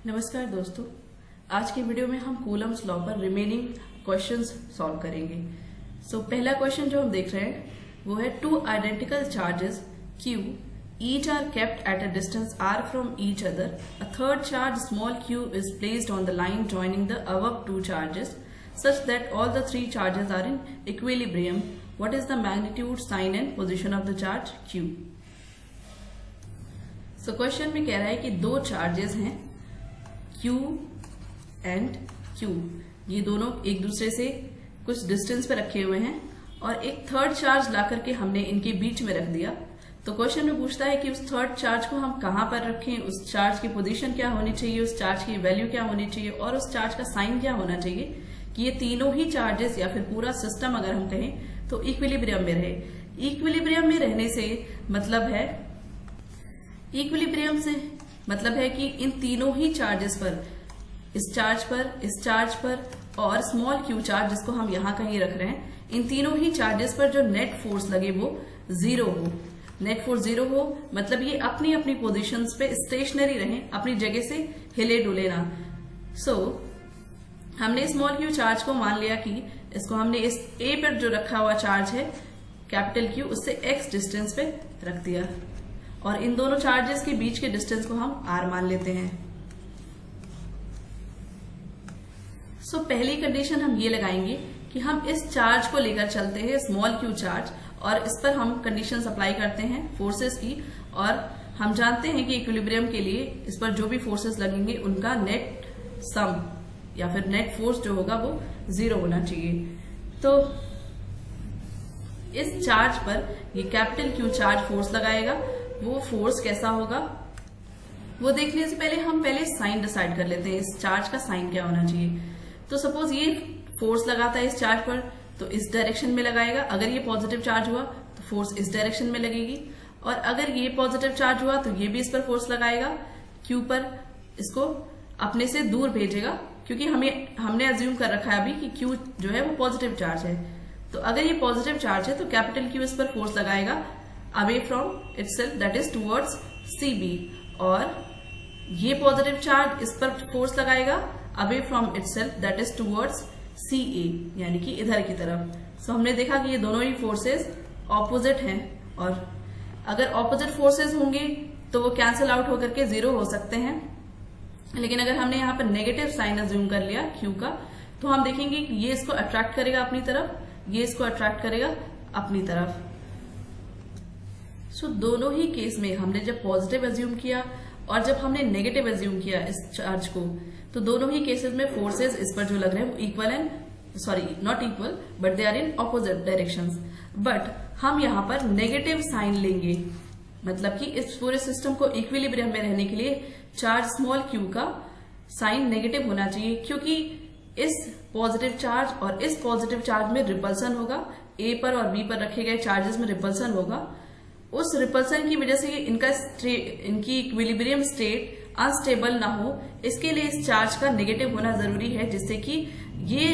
नमस्कार दोस्तों, आज की वीडियो में हम कूलम्स लॉ पर रिमेनिंग क्वेश्चंस सॉल्व करेंगे। पहला क्वेश्चन जो हम देख रहे हैं वो है two identical charges Q each are kept at a distance r from each other. A third charge small q is placed on the line joining the above two charges such that all the three charges are in equilibrium. What is the magnitude, sign and position of the charge Q? Question में कह रहा है कि दो charges हैं Q and Q, ये दोनों एक दूसरे से कुछ डिस्टेंस पे रखे हुए हैं और एक थर्ड चार्ज ला करके हमने इनके बीच में रख दिया। तो क्वेश्चन में पूछता है कि उस थर्ड चार्ज को हम कहाँ पर रखें, उस चार्ज की पोजीशन क्या होनी चाहिए, उस चार्ज की वैल्यू क्या होनी चाहिए और उस चार्ज का साइन क्या होना चाहिए कि ये तीनों ही चार्जेस या फिर पूरा सिस्टम अगर हम कहें तो इक्विलिब्रियम में रहे। इक्विलिब्रियम में रहने से मतलब है कि इन तीनों ही चार्जेस पर, इस चार्ज पर और स्मॉल क्यू चार्ज जिसको हम यहां कहीं रख रहे हैं, इन तीनों ही चार्जेस पर जो नेट फोर्स लगे वो जीरो हो। नेट फोर्स जीरो हो मतलब ये अपनी अपनी पोजीशंस पे स्टेशनरी रहें, अपनी जगह से हिले डुले ना। हमने स्मॉल क्यू चार्ज को मान लिया कि इसको हमने इस ए पर जो रखा हुआ चार्ज है कैपिटल क्यू, उससे एक्स डिस्टेंस पे रख दिया और इन दोनों चार्जेस के बीच के डिस्टेंस को हम आर मान लेते हैं। पहली कंडीशन हम ये लगाएंगे कि हम इस चार्ज को लेकर चलते हैं, स्मॉल क्यू चार्ज, और इस पर हम कंडीशन अप्लाई करते हैं फोर्सेस की, और हम जानते हैं कि इक्विलिब्रियम के लिए इस पर जो भी फोर्सेस लगेंगे उनका नेट सम या फिर नेट फोर्स जो होगा वो जीरो होना चाहिए। तो इस चार्ज पर ये कैपिटल क्यू चार्ज फोर्स लगाएगा, वो फोर्स कैसा होगा वो देखने से पहले हम साइन डिसाइड कर लेते हैं, इस चार्ज का साइन क्या होना चाहिए। तो सपोज ये फोर्स लगाता है इस चार्ज पर तो इस डायरेक्शन में लगाएगा। अगर ये पॉजिटिव चार्ज हुआ तो फोर्स इस डायरेक्शन में लगेगी, और अगर ये पॉजिटिव चार्ज हुआ तो ये भी इस पर फोर्स लगाएगा क्यू पर, इसको अपने से दूर भेजेगा क्योंकि हमने अज्यूम कर रखा है अभी कि क्यू जो है वो पॉजिटिव चार्ज है। तो अगर ये पॉजिटिव चार्ज है तो कैपिटल क्यू इस पर फोर्स लगाएगा away from itself, that is towards CB, और ये पॉजिटिव चार्ज इस पर फोर्स लगाएगा away from itself, that is towards CA, यानी कि इधर की तरफ। हमने देखा कि ये दोनों ही फोर्सेस ऑपोजिट हैं, और अगर ऑपोजिट फोर्सेस होंगे तो वो कैंसिल आउट होकर के जीरो हो सकते हैं। लेकिन अगर हमने यहाँ पर नेगेटिव साइन अज्यूम कर लिया Q का, तो हम देखेंगे कि ये इसको अट्रैक्ट करेगा अपनी तरफ, ये इसको अट्रैक्ट करेगा अपनी तरफ। दोनों ही केस में हमने जब पॉजिटिव अज्यूम किया और जब हमने नेगेटिव अज्यूम किया इस चार्ज को, तो दोनों ही केसेस में फोर्सेस इस पर जो लग रहे हैं वो equal and not equal but they are in opposite directions. But हम यहाँ पर नेगेटिव साइन लेंगे, मतलब कि इस पूरे सिस्टम को इक्विलिब्रियम में रहने के लिए चार्ज स्मॉल क्यू का साइन नेगेटिव होना चाहिए, क्योंकि इस पॉजिटिव चार्ज और इस पॉजिटिव चार्ज में रिपल्सन होगा, ए पर और बी पर रखे गए चार्जेस में रिपल्सन होगा। उस रिपल्सन की वजह से इनकी इक्विलिब्रियम स्टेट अनस्टेबल ना हो, इसके लिए इस चार्ज का नेगेटिव होना जरूरी है, जिससे कि ये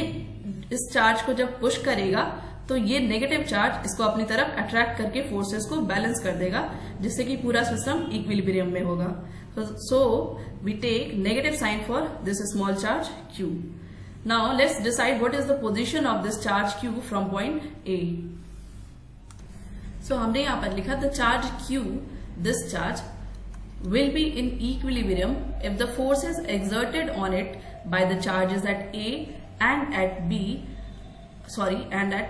इस चार्ज को जब पुश करेगा तो ये नेगेटिव चार्ज इसको अपनी तरफ अट्रैक्ट करके फोर्सेस को बैलेंस कर देगा, जिससे कि पूरा सिस्टम इक्विलिब्रियम में होगा। So we take negative sign for this small charge Q. Now let's decide what is the position of this charge Q from point A. हमने यहां पर लिखा the charge Q, this charge will be in equilibrium if the forces exerted on it by the charges at A and at B, and at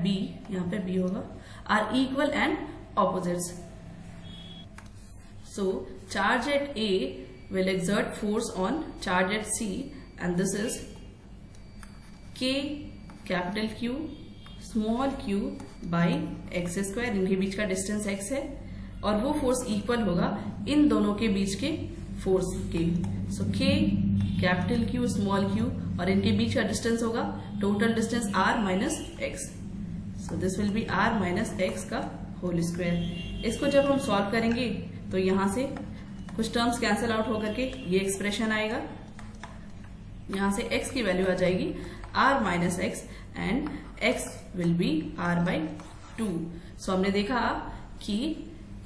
B, यहाँ पे B होगा, are equal and opposites. Charge at A will exert force on charge at C, and this is K capital Q small q by x square, इनके बीच का distance x है, और वो force equal होगा इन दोनों के बीच के फोर्स के। K capital Q small q, और इनके बीच का डिस्टेंस होगा total distance r minus x. This will be r minus x का होल स्क्वायर। इसको जब हम सॉल्व करेंगे तो यहां से कुछ टर्म्स कैंसिल आउट होकर के ये एक्सप्रेशन आएगा, यहां से x की वैल्यू आ जाएगी r minus x and x will be r by 2। हमने देखा कि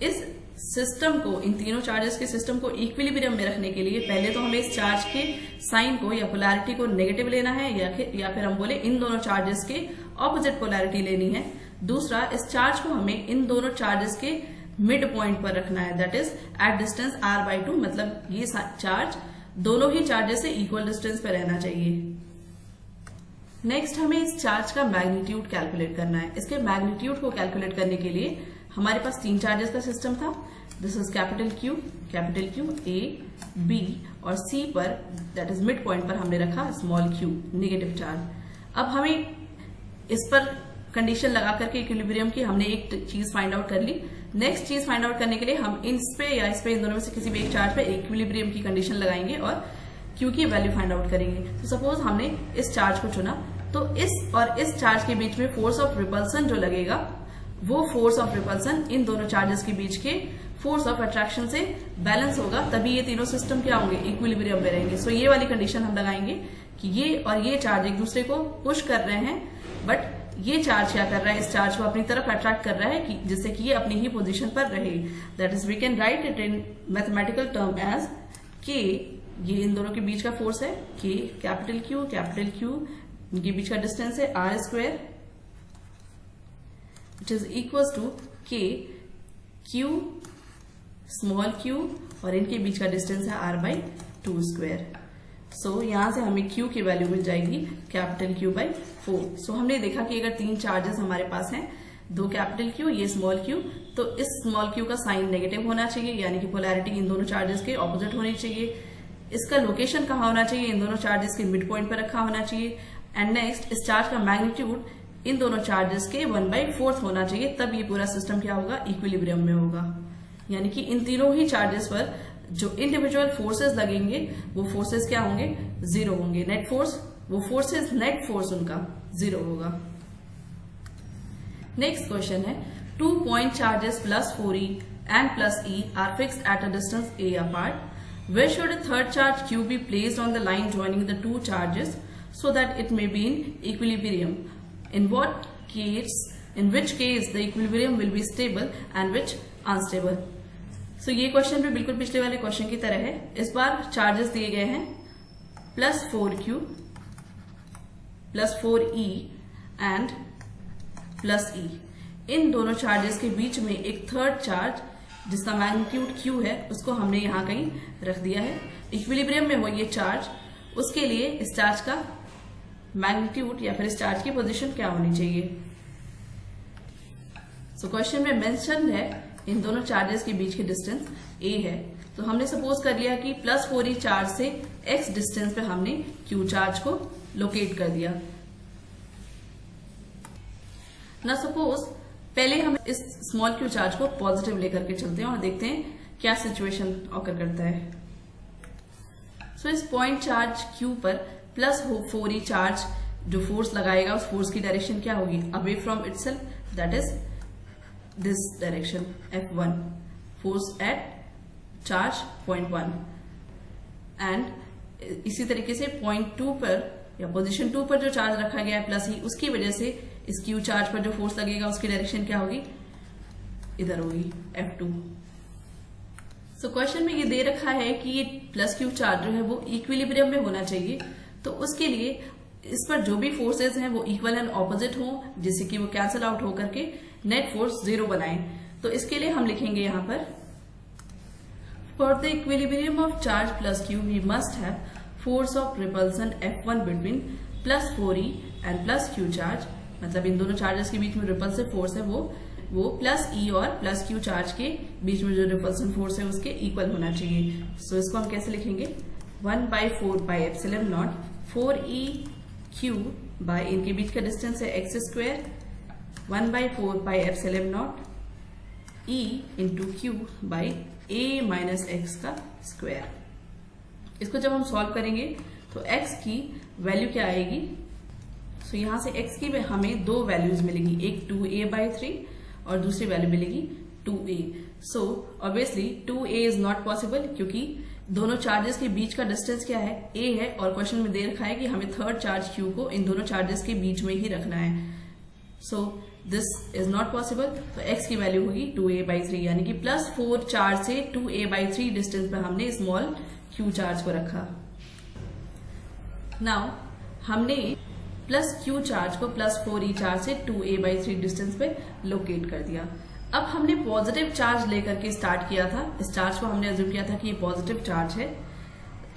इस सिस्टम को, इन तीनों चार्जेस के सिस्टम को इक्विलिब्रियम में रखने के लिए पहले तो हमें इस चार्ज के साइन को या पोलैरिटी को नेगेटिव लेना है, या फिर हम बोले इन दोनों चार्जेस के ऑपोजिट पोलैरिटी लेनी है। दूसरा, इस चार्ज को हमें इन दोनों चार्जेस के मिड पॉइंट पर रखना है, that is at distance r/2, मतलब ये चार्ज दोनों ही चार्जेस से इक्वल डिस्टेंस पे रहना चाहिए। नेक्स्ट, हमें इस चार्ज का मैग्नीट्यूड कैलकुलेट करना है। इसके मैग्नीट्यूड को कैलकुलेट करने के लिए हमारे पास 3 चार्जेस का सिस्टम था। This is capital Q, A, B और C पर, दैट इज मिड पॉइंट पर हमने रखा स्मॉल q, नेगेटिव चार्ज। अब हमें इस पर कंडीशन लगा करके इक्विलिब्रियम की हमने एक चीज फाइंड आउट कर ली। नेक्स्ट चीज फाइंड आउट करने के लिए हम इन पे या इस पे, इन दोनों में से किसी भी एक चार्ज पे इक्विलिब्रियम की कंडीशन लगाएंगे और Q की वैल्यू फाइंड आउट करेंगे। तो सपोज हमने इस चार्ज को चुना, तो इस और इस चार्ज के बीच में फोर्स ऑफ रिपल्सन जो लगेगा, वो फोर्स ऑफ रिपल्सन इन दोनों चार्जेस के बीच के फोर्स ऑफ अट्रैक्शन से बैलेंस होगा, तभी ये तीनों सिस्टम क्या होंगे, इक्विलिब्रियम में रहेंगे। सो ये वाली कंडीशन हम लगाएंगे कि ये और ये चार्ज एक दूसरे को पुश कर रहे हैं, बट ये चार्ज क्या कर रहा है, इस चार्ज को अपनी तरफ अट्रैक्ट कर रहा है कि जिससे कि ये अपनी ही पोजीशन पर रहे। That is we can write it in mathematical term as के, ये इन दोनों के बीच का फोर्स है के, कैपिटल Q, इनके बीच का डिस्टेंस है r², which is equal to K Q small q और इनके बीच का डिस्टेंस है r/2²। सो यहां से हमें Q की वैल्यू मिल जाएगी कैपिटल Q/4। सो हमने देखा कि अगर 3 चार्जेस हमारे पास हैं, 2 कैपिटल Q, ये स्मॉल q, तो इस स्मॉल q का साइन नेगेटिव होना चाहिए, यानी कि पोलैरिटी इन दोनों चार्जेस के ऑपोजिट होनी चाहिए। इसका लोकेशन कहाँ होना चाहिए, इन दोनों चार्जेस के मिड पॉइंट पर रखा होना चाहिए। एंड नेक्स्ट, इस चार्ज का मैग्नीट्यूड इन दोनों चार्जेस के 1/4 होना चाहिए, तब ये पूरा सिस्टम क्या होगा, इक्विलिब्रियम में होगा। यानी कि इन तीनों ही चार्जेस पर जो इंडिविजुअल फोर्सेस लगेंगे, वो फोर्सेस क्या होंगे, 0 होंगे। नेट फोर्स, वो फोर्सेस, नेट फोर्स उनका 0 होगा। नेक्स्ट क्वेश्चन है, 2 point charges +4e and +e are fixed at a distance a apart. Where should a third charge Q be placed on the line joining the 2 charges so that it may be in equilibrium? In which case the equilibrium will be stable and which unstable? So ये question भी बिल्कुल पिछले वाले question की तरह है। इस बार charges दिए गए हैं +4Q, +4E and +E। इन दोनों चार्जेस के बीच में एक थर्ड चार्ज जिसका मैग्नीट्यूड Q है, उसको हमने यहां कहीं रख दिया है। इक्विलिब्रियम में हो ये चार्ज, उसके लिए इस चार्ज का मैग्नीट्यूड या फिर इस चार्ज की पोजीशन क्या होनी चाहिए। सो क्वेश्चन में मेंशन है इन दोनों चार्जेस के बीच की डिस्टेंस a है, तो हमने सपोज कर लिया कि +4e चार्ज से x डिस्टेंस पे हमने q चार्ज को लोकेट कर दिया। ना सपोज पहले हम इस स्मॉल q चार्ज को पॉजिटिव लेकर के चलते हैं और देखते हैं क्या सिचुएशन ऑकर करता है। सो इस पॉइंट चार्ज q पर +4e चार्ज जो फोर्स लगाएगा, उस फोर्स की डायरेक्शन क्या होगी, away from itself, that is this direction F1, force at charge point 1। And इसी तरीके से पॉइंट 2 पर या पोजीशन 2 पर जो चार्ज रखा गया है +e, उसकी वजह से इस Q चार्ज पर जो फोर्स लगेगा उसकी डायरेक्शन क्या होगी, इधर होगी F2। सो क्वेश्चन में ये दे रखा है कि ये +Q चार्ज जो है वो इक्विलिब्रियम में होना चाहिए, तो उसके लिए इस पर जो भी फोर्सेस हैं वो इक्वल एंड ऑपोजिट हो, जिससे कि वो कैंसल आउट होकर के नेट फोर्स 0 बनाएं। तो इसके लिए हम लिखेंगे यहां पर, for the equilibrium of charge +Q we must have force of repulsion F1 between +4e and +Q charge, मतलब इन दोनों चार्जेस के बीच में रिपल्सिव फोर्स है वो +E और +Q चार्ज के बीच में जो रिपल्सन फोर्स है उसके इक्वल होना चाहिए। सो इसको हम कैसे लिखेंगे, 1/4πε0 4eq बाय, इनके बीच का डिस्टेंस है x², 1/4πε0 e into q by a - x का स्क्वायर। इसको जब हम सॉल्व करेंगे तो x की वैल्यू क्या आएगी, सो यहां से x की हमें 2 वैल्यूज मिलेगी, एक 2a/3 और दूसरी वैल्यू मिलेगी 2a। So obviously 2a is not possible, क्योंकि दोनों चार्जेस के बीच का डिस्टेंस क्या है, a है, और क्वेश्चन में दे रखा है कि हमें थर्ड चार्ज q को इन दोनों चार्जेस के बीच में ही रखना है। So this is not possible, तो x की वैल्यू होगी 2a/3, यानी कि +4 चार्ज से 2a/3 डिस्टेंस पर हमने स्मॉल q चार्ज को रखा। नाउ हमने +q चार्ज को +4e चार्ज से 2a/3 डिस्टेंस पे लोकेट कर दिया। अब हमने पॉजिटिव चार्ज लेकर के स्टार्ट किया था, इस चार्ज को हमने अज्यूम किया था कि ये पॉजिटिव चार्ज है।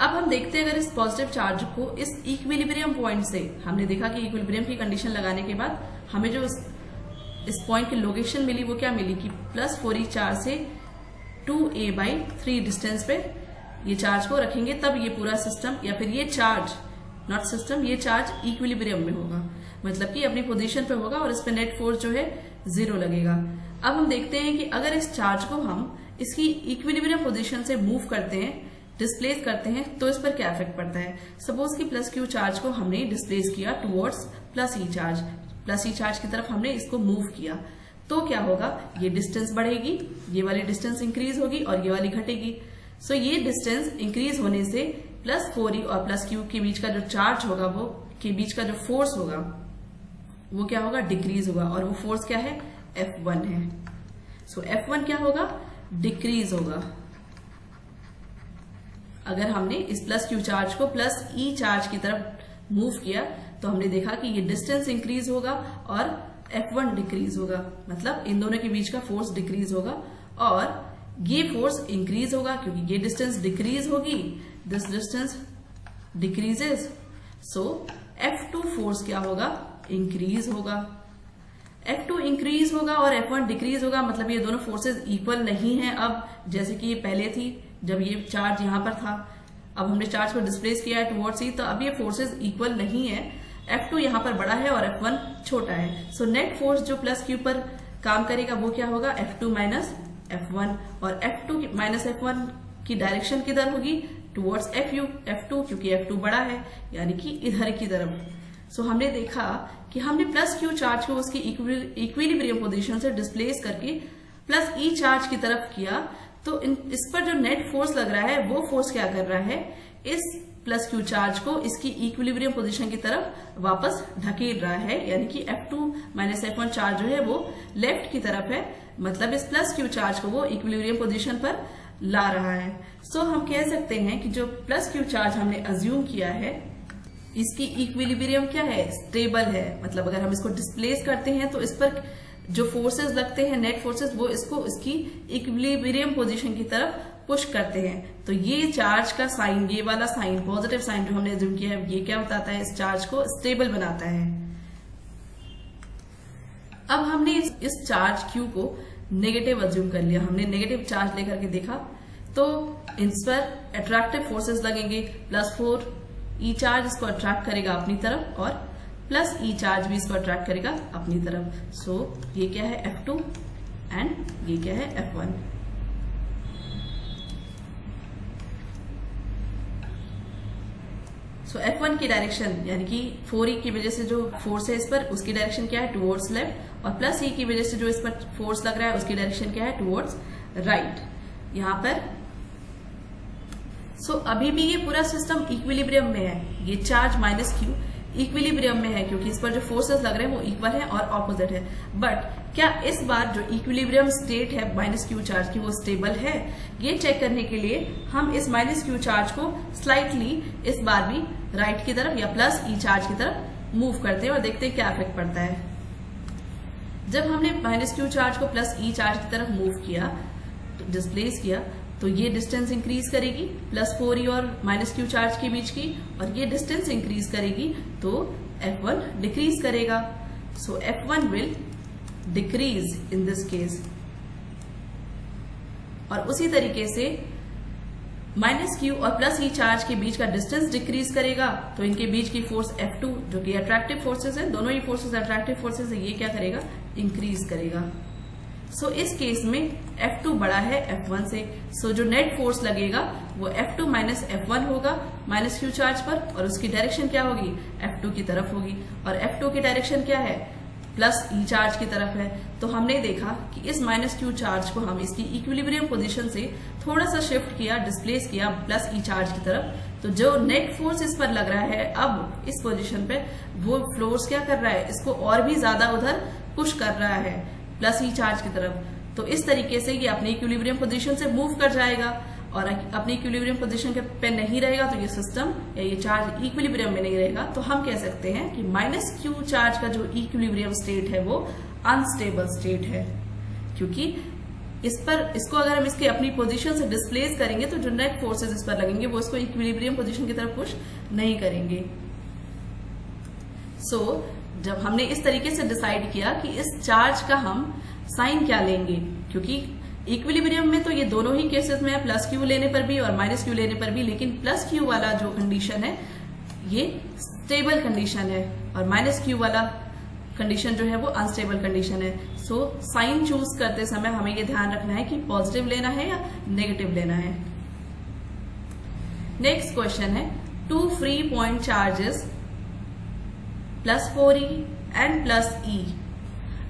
अब हम देखते हैं अगर इस पॉजिटिव चार्ज को इस इक्विलिब्रियम पॉइंट से, हमने देखा कि इक्विलिब्रियम की कंडीशन लगाने के बाद हमें जो इस पॉइंट की लोकेशन मिली वो क्या मिली कि +4e चार्ज से 2a/3 डिस्टेंस पे ये चार्ज को रखेंगे, तब ये पूरा सिस्टम या फिर ये चार्ज, नॉट सिस्टम, ये चार्ज इक्विलिब्रियम में होगा, मतलब कि अपनी पोजीशन पे होगा और इस पे नेट फोर्स जो है 0 लगेगा। अब हम देखते हैं कि अगर इस चार्ज को हम इसकी इक्विलिब्रियम पोजीशन से मूव करते हैं, डिस्प्लेस करते हैं, तो इस पर क्या इफेक्ट पड़ता है। सपोज कि +q चार्ज को हमने डिस्प्लेस किया towards +e charge, +e charge की तरफ हमने इसको मूव किया, तो क्या होगा, ये डिस्टेंस बढ़ेगी, ये वाली डिस्टेंस इंक्रीज होगी और ये वाली घटेगी। सो ये डिस्टेंस इंक्रीज होने से +4e और +q के बीच का जो चार्ज होगा, वो के बीच का जो फोर्स होगा वो क्या होगा, डिक्रीज होगा, और वो फोर्स क्या है, F1 है। सो F1 क्या होगा, डिक्रीज होगा। अगर हमने इस +q चार्ज को +e चार्ज की तरफ मूव किया तो हमने देखा कि ये डिस्टेंस इंक्रीज होगा और F1 डिक्रीज होगा, मतलब इन दोनों के बीच का फोर्स डिक्रीज होगा और ये फोर्स इंक्रीज होगा क्योंकि ये डिस्टेंस डिक्रीज होगी, this distance decreases, so F2 force क्या होगा, इंक्रीज होगा। F2 इंक्रीज होगा और F1 डिक्रीज होगा, मतलब ये दोनों फोर्सेस इक्वल नहीं है अब, जैसे कि ये पहले थी जब ये चार्ज यहां पर था। अब हमने चार्ज को डिस्प्लेस किया है टुवर्ड्स ई, तो अब ये फोर्सेस इक्वल नहीं है, F2 यहां पर बड़ा है और F1 छोटा है। सो नेट फोर्स जो +q पर काम करेगा वो क्या होगा, F2 - F1, और F2 - F1 की डायरेक्शन किधर होगी, टुवर्ड्स F2, क्योंकि F2 बड़ा है, यानी कि इधर की तरफ। सो हमने देखा कि हमने +q चार्ज को उसकी इक्विलिब्रियम पोजीशन से डिस्प्लेस करके +e चार्ज की तरफ किया, तो इस पर जो नेट फोर्स लग रहा है वो फोर्स क्या कर रहा है, इस +q चार्ज को इसकी इक्विलिब्रियम पोजीशन की तरफ वापस ढकेल रहा है, यानी कि F2 - F1 चार्ज जो है वो लेफ्ट की तरफ है, मतलब इस +q चार्ज को वो इक्विलिब्रियम पोजीशन पर ला रहा है। सो हम कह सकते हैं कि जो +q चार्ज हमने अज्यूम किया है इसकी इक्विलिब्रियम क्या है, स्टेबल है, मतलब अगर हम इसको डिस्प्लेस करते हैं तो इस पर जो फोर्सेस लगते हैं, नेट फोर्सेस, वो इसको इसकी इक्विलिब्रियम पोजीशन की तरफ पुश करते हैं। तो ये चार्ज का साइन, ये वाला साइन, पॉजिटिव साइन जो हमने अज्यूम किया है, ये क्या बताता है, इस चार्ज को स्टेबल बनाता है। अब हमने इस चार्ज Q को नेगेटिव अज्यूम कर लिया, हमने नेगेटिव चार्ज लेकर के देखा, तो इस पर अट्रैक्टिव फोर्सेस लगेंगे, +4e चार्ज इसको अट्रैक्ट करेगा अपनी तरफ और +e चार्ज भी इसको अट्रैक्ट करेगा अपनी तरफ। सो ये क्या है, F2 एंड ये क्या है, F1। सो F1 की डायरेक्शन, यानी कि 4e की वजह से जो फोर्स है इस पर, उसकी डायरेक्शन क्या है, टुवर्ड्स लेफ्ट, और +e की वजह से जो इस पर फोर्स लग रहा है उसकी डायरेक्शन क्या है, टुवर्ड्स राइट। यहां पर सो अभी भी ये पूरा सिस्टम इक्विलिब्रियम में है, ये चार्ज -q इक्विलिब्रियम में है क्योंकि इस पर जो फोर्सेस लग रहे हैं वो इक्वल है और ऑपोजिट है। बट क्या इस बार जो इक्विलिब्रियम स्टेट है -q चार्ज की, वो स्टेबल है, ये चेक करने के लिए हम इस -q चार्ज को स्लाइटली इस बार भी राइट की तरफ या +e चार्ज की तरफ मूव करते हैं और देखते हैं क्या इफेक्ट पड़ता है। जब हमने -q चार्ज को +e चार्ज की तरफ मूव किया, तो डिस्प्लेस किया, तो ये डिस्टेंस इंक्रीज करेगी +4e और -q चार्ज के बीच की, और ये डिस्टेंस इंक्रीज करेगी तो F1 डिक्रीज करेगा। सो F1 will decrease in this case, और उसी तरीके से -q और +e चार्ज के बीच का डिस्टेंस डिक्रीज करेगा, तो इनके बीच की फोर्स F2 जो कि अट्रैक्टिव फोर्सेस है, दोनों ही फोर्सेस अट्रैक्टिव फोर्सेस है, ये क्या करेगा, इंक्रीज करेगा। सो इस केस में F2 बड़ा है F1 से, सो जो नेट फोर्स लगेगा वो F2 - F1 होगा -q चार्ज पर, और उसकी डायरेक्शन क्या होगी, F2 की तरफ होगी, और F2 की डायरेक्शन क्या है, +e चार्ज की तरफ है। तो हमने देखा कि इस -q चार्ज को हम इसकी इक्विलिब्रियम पोजीशन से थोड़ा सा शिफ्ट किया, डिस्प्लेस किया +e चार्ज की तरफ, तो जो नेट फोर्स इस पर लग रहा है अब इस पोजीशन पे, वो फोर्स क्या कर रहा है, इसको और भी ज्यादा उधर पुश कर रहा है प्लस ई चार्ज की तरफ, तो इस तरीके से ये अपनी इक्विलिब्रियम पोजीशन से मूव कर जाएगा और अपनी इक्विलिब्रियम पोजीशन पे नहीं रहेगा तो ये सिस्टम या ये चार्ज इक्विलिब्रियम में नहीं रहेगा। तो हम कह सकते हैं कि माइनस क्यू चार्ज का जो इक्विलिब्रियम स्टेट है वो अनस्टेबल स्टेट है, क्योंकि इसको अगर हम इसके अपनी पोजीशन से डिस्प्लेस करेंगे तो जो नेट फोर्सेस इस पर लगेंगे वो इसको इक्विलिब्रियम पोजीशन की तरफ पुश नहीं करेंगे। सो जब हमने इस तरीके से डिसाइड किया कि इस चार्ज का हम साइन क्या लेंगे, क्योंकि इक्विलिब्रियम में तो ये दोनों ही केसेस में है, प्लस क्यू लेने पर भी और माइनस क्यू लेने पर भी, लेकिन प्लस क्यू वाला जो कंडीशन है ये स्टेबल कंडीशन है और माइनस क्यू वाला कंडीशन जो है वो अनस्टेबल कंडीशन है। सो साइन चूज करते समय हमें ये ध्यान रखना है कि पॉजिटिव लेना है या नेगेटिव लेना है। नेक्स्ट क्वेश्चन है, two free point charges plus 4e and plus e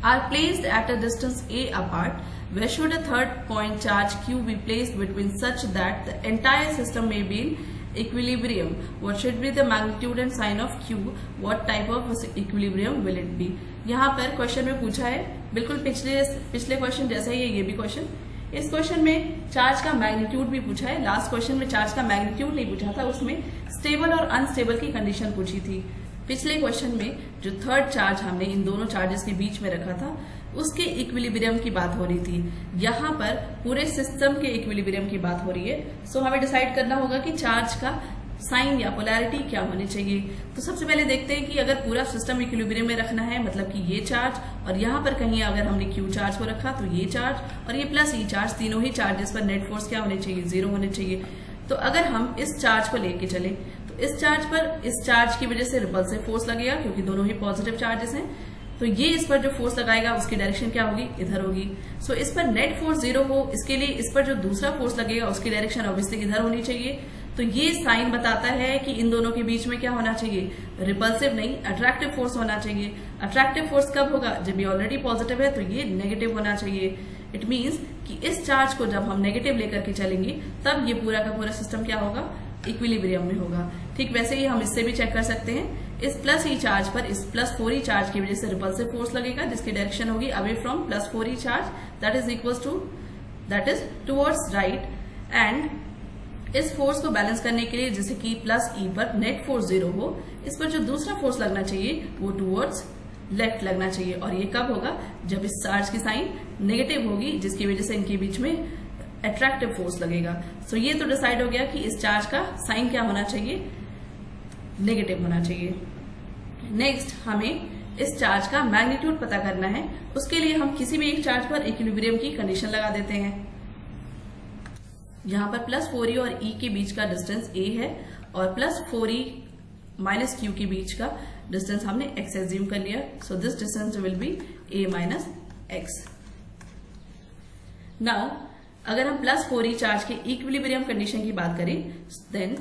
are placed at a distance a apart. Where should a third point charge q be placed between such that the entire system may be in equilibrium? What should be the magnitude and sign of q? What type of equilibrium will it be? यहाँ पर question में पूछा है बिल्कुल पिछले question जैसा ही है ये भी क्वेश्चन। इस क्वेश्चन में चार्ज का मैग्नीट्यूड भी पूछा है। लास्ट क्वेश्चन में चार्ज का मैग्नीट्यूड नहीं पूछा था, उसमें स्टेबल और अनस्टेबल की कंडीशन पूछी थी। पिछले क्वेश्चन में जो थर्ड चार्ज हमने इन दोनों चार्जेस के बीच में रखा था उसके इक्विलिब्रियम की बात हो रही थी। यहाँ पर पूरे सिस्टम के इक्विलिब्रियम की बात हो रही है। सो हमें डिसाइड करना होगा कि चार्ज का साइन या पोलैरिटी क्या होनी चाहिए। तो सबसे पहले देखते हैं कि अगर पूरा सिस्टम इक्विलिब्रियम में रखना है, मतलब कि ये चार्ज और यहाँ पर कहीं अगर हमने क्यू चार्ज को रखा तो ये चार्ज और ये प्लस ई चार्ज, तीनों ही चार्जेस पर नेट फोर्स क्या होने चाहिए, 0 होने चाहिए। तो अगर हम इस चार्ज को लेके चले तो इस चार्ज पर इस चार्ज की वजह से रिपल्सिव फोर्स लगेगा, क्योंकि दोनों ही पॉजिटिव चार्जेस हैं। तो ये इस पर जो फोर्स लगाएगा उसकी डायरेक्शन क्या होगी, इधर होगी। सो इस पर नेट फोर्स 0 हो, इसके लिए इस पर जो दूसरा फोर्स लगेगा उसकी डायरेक्शन ऑब्वियसली इधर होनी चाहिए। तो ये साइन बताता है कि इन दोनों के बीच में क्या होना चाहिए, रिपल्सिव नहीं अट्रैक्टिव फोर्स होना चाहिए। अट्रैक्टिव फोर्स कब होगा, जब ये ऑलरेडी पॉजिटिव है तो ये नेगेटिव होना चाहिए। इट मीन्स कि इस चार्ज को जब हम नेगेटिव लेकर के चलेंगे तब ये पूरा का पूरा सिस्टम क्या होगा, इक्विलिब्रियम में होगा। ठीक वैसे ही हम इससे भी चेक कर सकते हैं। इस प्लस ई चार्ज पर इस प्लस 4e चार्ज की वजह से रिपल्सिव फोर्स लगेगा, जिसकी डायरेक्शन होगी away from plus 4e charge, that is towards right. And इस फोर्स को बैलेंस करने के लिए, जैसे कि प्लस ई पर नेट फोर्स 0 हो, इस पर जो दूसरा फोर्स लगना चाहिए वो टुवर्ड्स लेफ्ट लगना चाहिए। और ये कब होगा, जब इस चार्ज की साइन नेगेटिव होगी, जिसकी वजह से इनके बीच में अट्रैक्टिव फोर्स लगेगा। सो ये तो डिसाइड हो गया कि इस चार्ज का साइन क्या होना चाहिए, नेगेटिव होना चाहिए। नेक्स्ट हमें इस चार्ज का मैग्नीट्यूड पता करना है। उसके लिए हम किसी भी एक चार्ज पर इक्विलिब्रियम की कंडीशन लगा देते हैं। यहाँ पर प्लस 4e और e के बीच का डिस्टेंस a है और प्लस 4e माइनस q के बीच का डिस्टेंस हमने x एज्यूम कर लिया। So this distance will be a minus x। Now अगर हम प्लस 4e चार्ज के इक्विलिब्रियम कंडीशन की बात करें, then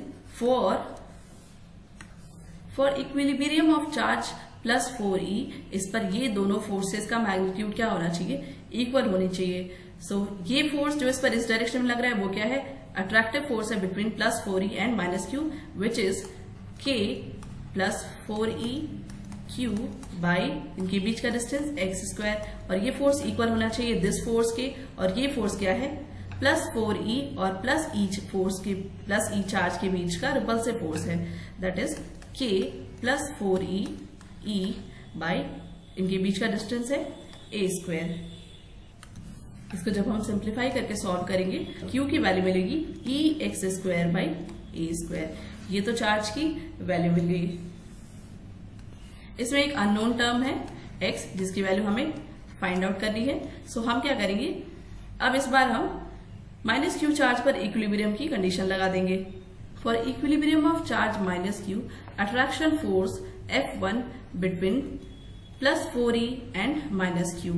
for equilibrium of charge plus 4e, इस पर ये दोनों फोर्सेस का मैग्नीट्यूड क्या होना चाहिए, इक्वल होनी चाहिए। सो ये फोर्स जो इस पर इस डायरेक्शन में लग रहा है वो क्या है, अट्रैक्टिव फोर्स है between plus 4e and minus q, which is k plus 4e q by इनके बीच का डिस्टेंस x²। और ये फोर्स इक्वल होना चाहिए दिस फोर्स के, और ये फोर्स क्या है, प्लस 4e और प्लस e फोर्स के, प्लस e चार्ज के बीच का रिपल्सिव फोर्स है, that is k plus 4e e by इनके बीच का डिस्टेंस है a²। इसको जब हम सिंप्लीफाई करके सॉल्व करेंगे, q की वैल्यू मिलेगी e(x²) बाई a²। ये तो चार्ज की वैल्यू मिल गई। इसमें एक अननोन टर्म है x, जिसकी वैल्यू हमें फाइंड आउट करनी है। सो हम क्या करेंगे, अब इस बार हम माइनस q चार्ज पर इक्विलिब्रियम की कंडीशन लगा देंगे। For equilibrium of charge minus q, attraction force F1 between plus 4e and minus q।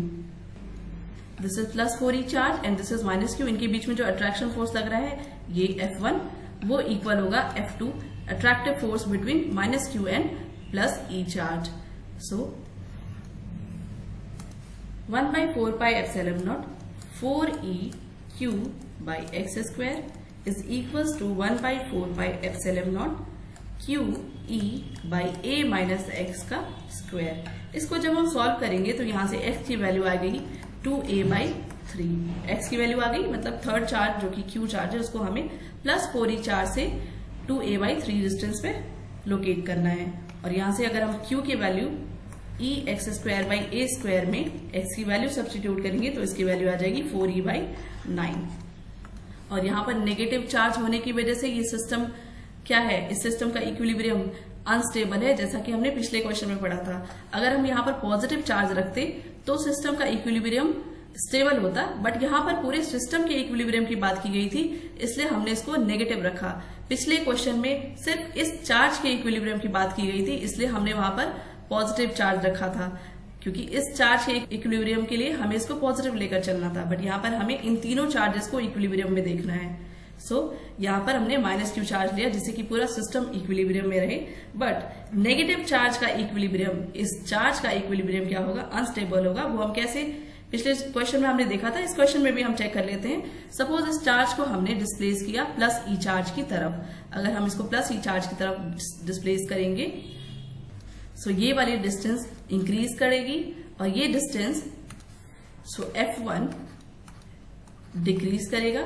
This is plus 4e charge and this is minus q। इनके बीच में जो अट्रैक्शन फोर्स लग रहा है ये F1, वो इक्वल होगा F2, attractive force between minus q and plus e charge. So 1/4 pi epsilon naught 4e q by x² is equals to 1/4 pi epsilon naught Q E by A minus x का square. इसको जब हम solve करेंगे तो यहां से x की value आ गई 2a/3। एक्स की वैल्यू आ गई, मतलब थर्ड चार्ज जो कि क्यू चार्ज है उसको हमें +4e चार्ज से 2a/3 डिस्टेंस पे लोकेट करना है। और यहां से अगर हम क्यू की वैल्यू e(x²/a² में x की वैल्यू सब्स्टिट्यूट करेंगे तो इसकी वैल्यू आ जाएगी 4e/9। और यहाँ पर नेगेटिव चार्ज होने की वजह से ये सिस्टम क्या है, इस सिस्टम का इक्विलिब्रियम अनस्टेबल है, जैसा कि हमने पिछले क्वेश्चन में पढ़ा था। अगर हम यहाँ पर पॉजिटिव चार्ज रखते तो सिस्टम का इक्विलिब्रियम स्टेबल होता, बट यहाँ पर पूरे सिस्टम के इक्विलिब्रियम की बात की गई थी, इसलिए हमने इसको नेगेटिव रखा। पिछले क्वेश्चन में सिर्फ इस चार्ज के इक्विलिब्रियम की बात की गई थी, इसलिए हमने वहां पर पॉजिटिव चार्ज रखा था, क्योंकि इस चार्ज के इक्विलिब्रियम के लिए हमें इसको पॉजिटिव लेकर चलना था। बट यहाँ पर हमें इन तीनों चार्जेस को इक्विलिब्रियम में देखना है। सो यहाँ पर हमने -q चार्ज लिया जिससे कि पूरा सिस्टम इक्विलिब्रियम में रहे। बट नेगेटिव चार्ज का इक्विलिब्रियम, इस चार्ज का इक्विलिब्रियम क्या होगा, अनस्टेबल होगा। वो हम कैसे, पिछले क्वेश्चन में हमने देखा था, इस क्वेश्चन में भी हम चेक कर लेते हैं। सपोज इस चार्ज को हमने डिस्प्लेस किया +e चार्ज की तरफ। अगर हम इसको +e चार्ज की तरफ डिस्प्लेस करेंगे सो ये वाली डिस्टेंस इंक्रीज करेगी और ये डिस्टेंस F1 डिक्रीज करेगा।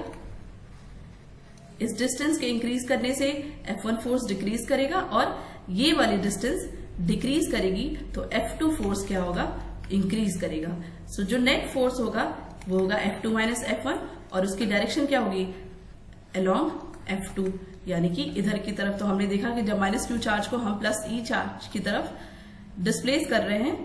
इस डिस्टेंस के इंक्रीज करने से F1 फोर्स डिक्रीज करेगा और ये वाली डिस्टेंस डिक्रीज करेगी तो F2 फोर्स क्या होगा, इंक्रीज करेगा। सो जो नेट फोर्स होगा वो होगा F2 - F1 और उसकी डायरेक्शन क्या होगी, अलोंग F2, यानी कि इधर की तरफ। तो हमने देखा कि जब -q चार्ज को हम +e चार्ज की तरफ डिस्प्लेस कर रहे हैं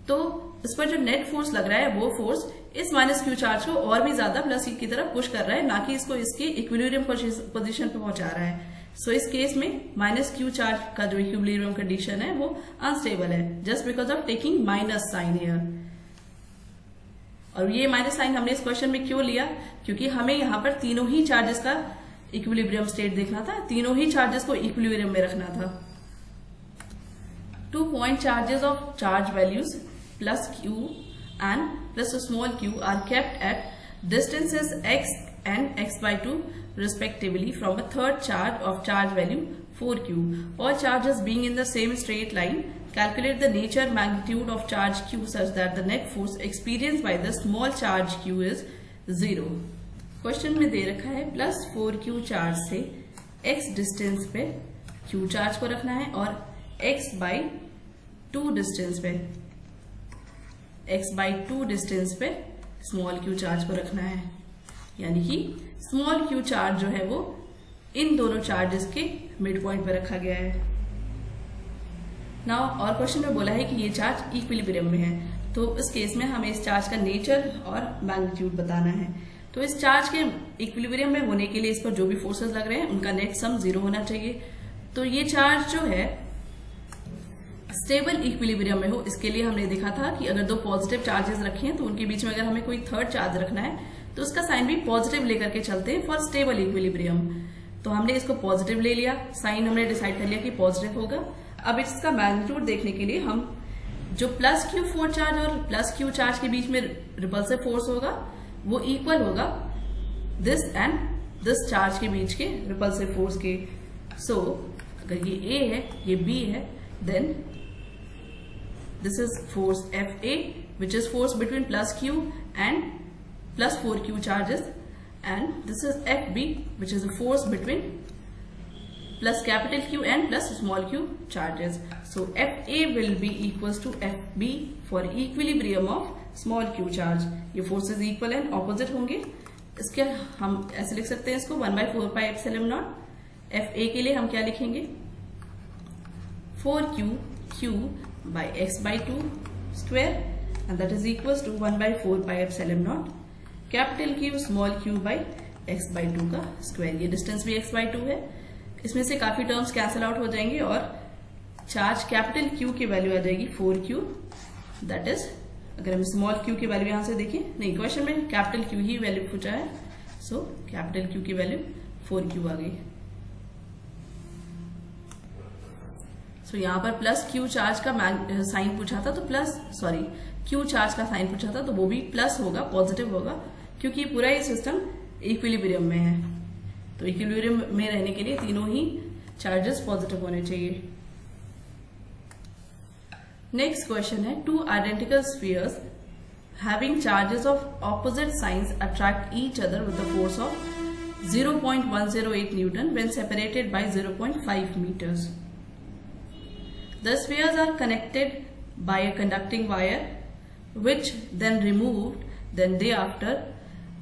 तो इस पर जो नेट फोर्स लग रहा है वो फोर्स इस -q चार्ज को और भी ज्यादा +e की तरफ पुश कर रहा है, ना कि इसको इसके इक्विलिब्रियम पोजीशन पे पहुंचा रहा है। सो इस केस में -q चार्ज का जो इक्विलिब्रियम कंडीशन है वो अनस्टेबल है, just because of taking minus sign here. और ये माइनस साइन हमने इस क्वेश्चन में क्यों लिया, क्योंकि हमें यहाँ पर तीनों ही चार्जेस का इक्विलिब्रियम स्टेट देखना था, तीनों ही चार्जेस को इक्विलिब्रियम में रखना था। 2 point charges of charge values +q and +q are kept at distances x and x/2 respectively from a third charge of charge value 4q. All charges being in the same straight line, calculate the nature magnitude of charge q such that the net force experienced by the small charge q is 0. Question में दे रखा है +4q charge से x distance पे q charge को रखना है और x/2 डिस्टेंस पे स्मॉल q चार्ज को रखना है, यानी कि स्मॉल q चार्ज जो है वो इन दोनों चार्जेस के मिड पॉइंट पे रखा गया है। नाउ और क्वेश्चन में बोला है कि ये चार्ज इक्विलिब्रियम में है, तो इस केस में हमें इस चार्ज का नेचर और मैग्नीट्यूड बताना है। तो इस चार्ज के इक्विलिब्रियम में होने के लिए इस पर जो भी फोर्सेस लग रहे हैं उनका नेट सम 0 होना चाहिए। तो ये चार्ज जो है स्टेबल इक्विलिब्रियम में हो, इसके लिए हमने देखा था कि अगर दो पॉजिटिव चार्जेस रखे हैं तो उनके बीच में अगर हमें कोई थर्ड चार्ज रखना है तो उसका साइन भी पॉजिटिव लेकर के चलते हैं फॉर स्टेबल इक्विलिब्रियम। तो हमने इसको पॉजिटिव ले लिया, साइन हमने डिसाइड कर लिया कि पॉजिटिव होगा। अब इसका मैग्नीट्यूड देखने के लिए हम जो +q4 चार्ज और +q चार्ज के बीच में रिपल्सिव फोर्स होगा वो इक्वल होगा दिस एंड दिस चार्ज के बीच के रिपल्सिव फोर्स के। सो अगर ये A है ये B है, then this is force Fa, which is force between +q and +4q charges, and this is Fb, which is the force between +Q and +q charges. So Fa will be equals to Fb for equilibrium of small q charge. ये forces equal and opposite होंगे, इसके हम ऐसे लिख सकते हैं इसको 1/4πε0। Fa के लिए हम क्या लिखेंगे, 4q by x/2 square and that is equals to 1/4πε0 capital Q small q by x/2 का स्क्वायर। ये डिस्टेंस भी x/2 है, इसमें से काफी टर्म्स कैंसिल आउट हो जाएंगे और चार्ज कैपिटल Q की वैल्यू आ जाएगी 4q। दैट इज, अगर हम स्मॉल q की वैल्यू यहां से देखें, नहीं क्वेश्चन में कैपिटल Q ही वैल्यू पूछा है, सो कैपिटल Q की वैल्यू 4q आ गई। सो यहाँ पर +q चार्ज का साइन पूछा था तो q चार्ज का साइन पूछा था तो वो भी प्लस होगा, पॉजिटिव होगा, क्योंकि पूरा ये सिस्टम इक्विलिब्रियम में है। तो इक्विलिब्रियम में रहने के लिए तीनों ही चार्जेस पॉजिटिव होने चाहिए। नेक्स्ट क्वेश्चन है, two identical spheres having charges of opposite science attract each other with the force of 0.108 Newton when separated by 0.5 meters. The spheres are connected by a conducting wire, which then removed, then thereafter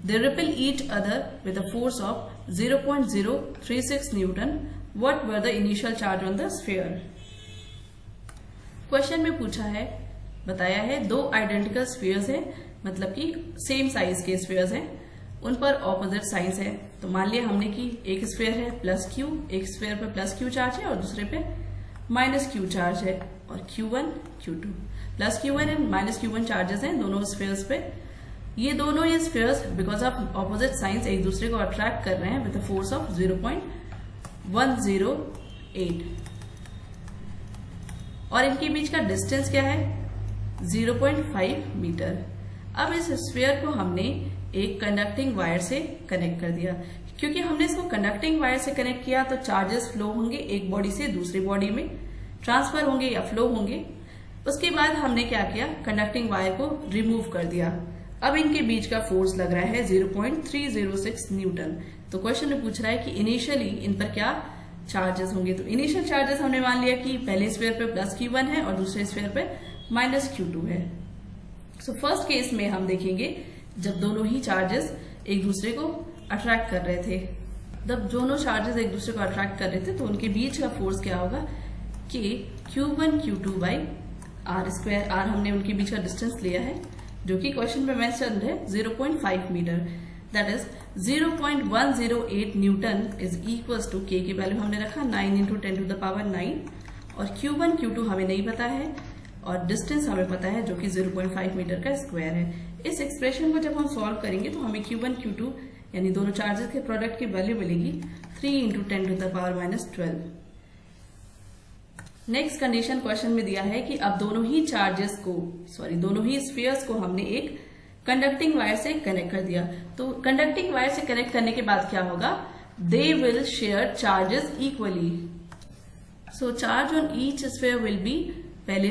they repel each other with a force of 0.036 Newton. What were the initial charge on the sphere? Question में पूछा है, बताया है दो identical spheres हैं, मतलब कि same size के स्फीयर्स हैं, उन पर ऑपोजिट साइंस है। तो मान लिया हमने कि एक स्फीयर है प्लस क्यू, एक स्फीयर पे प्लस क्यू चार्ज है और दूसरे पे माइनस क्यू चार्ज है, और Q1 Q2 plus Q1 and minus Q1 charges हैं दोनों स्फीयर्स पे। ये दोनों ये spheres because of opposite science एक दूसरे को अट्रैक्ट कर रहे हैं विद फोर्स ऑफ 0.108, और इनके बीच का डिस्टेंस क्या है 0.5 मीटर। अब इस स्फीयर को हमने एक कंडक्टिंग वायर से कनेक्ट कर दिया। क्योंकि हमने इसको कंडक्टिंग वायर से कनेक्ट किया तो चार्जेस फ्लो होंगे एक बॉडी से दूसरी बॉडी में, ट्रांसफर होंगे या फ्लो होंगे। उसके बाद हमने क्या किया, कंडक्टिंग वायर को रिमूव कर दिया। अब इनके बीच का फोर्स लग रहा है 0.306 न्यूटन। तो क्वेश्चन में पूछ रहा है कि इनिशियली इन पर क्या चार्जेस होंगे। तो इनिशियल चार्जेस हमने मान लिया कि पहले स्फीयर पे प्लस Q1 है और दूसरे स्फीयर पे माइनस Q2 है। सो फर्स्ट केस में हम देखेंगे जब दोनों ही चार्जेस एक दूसरे को अट्रैक्ट कर रहे थे, जब दोनों चार्जेस एक दूसरे को अट्रैक्ट कर रहे थे तो उनके बीच का फोर्स क्या होगा कि Q1 Q2 by R square. R हमने उनके बीच का डिस्टेंस लिया है जो कि क्वेश्चन में मेंशन है 0.5 मीटर, that is 0.108 newton is equals to K की वैल्यू हमने रखा 9 × 10⁹ और Q1 Q2 हमें नहीं पता है और डिस्टेंस हमें पता है जो कि 0.5 मीटर का स्क्वायर है। इस एक्सप्रेशन को जब हम सॉल्व करेंगे तो हमें Q1 Q2 यानी दोनों चार्जेस के प्रोडक्ट की वैल्यू मिलेगी 3 × 10⁻12। नेक्स्ट कंडीशन क्वेश्चन में दिया है कि अब दोनों ही स्फीयर्स को हमने एक कंडक्टिंग वायर से कनेक्ट कर दिया। तो कंडक्टिंग वायर से कनेक्ट करने के बाद क्या होगा, they will share charges equally. So charge on each sphere will be, पहले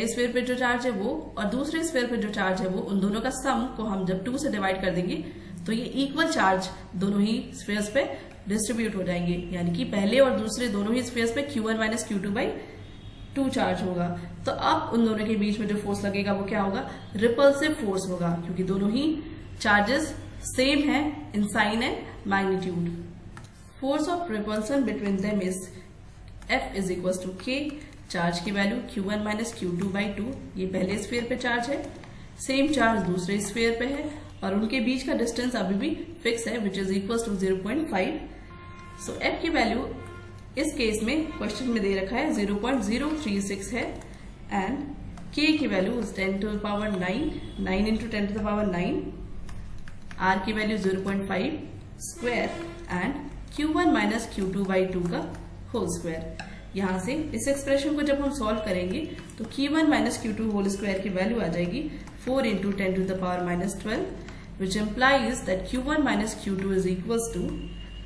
स्फीयर पे जो चार्ज है वो और दूसरे स्फीयर पे जो चार्ज है वो, उन दोनों का सम को हम जब 2 से डिवाइड कर देंगे तो ये इक्वल चार्ज दोनों ही स्फीयर्स पे डिस्ट्रीब्यूट हो जाएंगे। यानी कि पहले और दूसरे दोनों ही स्फीयर्स पे Q1 minus Q2 by 2 charge होगा। तो अब उन दोनों के बीच में जो फोर्स लगेगा वो क्या होगा, रिपल्सिव फोर्स होगा, क्योंकि दोनों ही चार्जेस सेम है in sign and magnitude. Force of repulsion between them is F is equal to K। Charge की value Q1 minus Q2 by 2, ये पहले स्फीयर पे चार्ज है, सेम चार्ज दूसरे स्फीयर पे है और उनके बीच का डिस्टेंस अभी भी फिक्स है which is equal to 0.5। So F की वैल्यू इस केस में क्वेश्चन में दे रखा है 0.036 है एंड K की वैल्यू 10⁹ 9 × 10⁹ R की value 0.5 square and Q1 minus Q2 by 2 का होल स्क्वायर। यहां से इस एक्सप्रेशन को जब हम सॉल्व करेंगे तो Q1 minus Q2 whole square की वैल्यू आ जाएगी 4 × 10⁻12 which implies that Q1 minus Q2 is equals to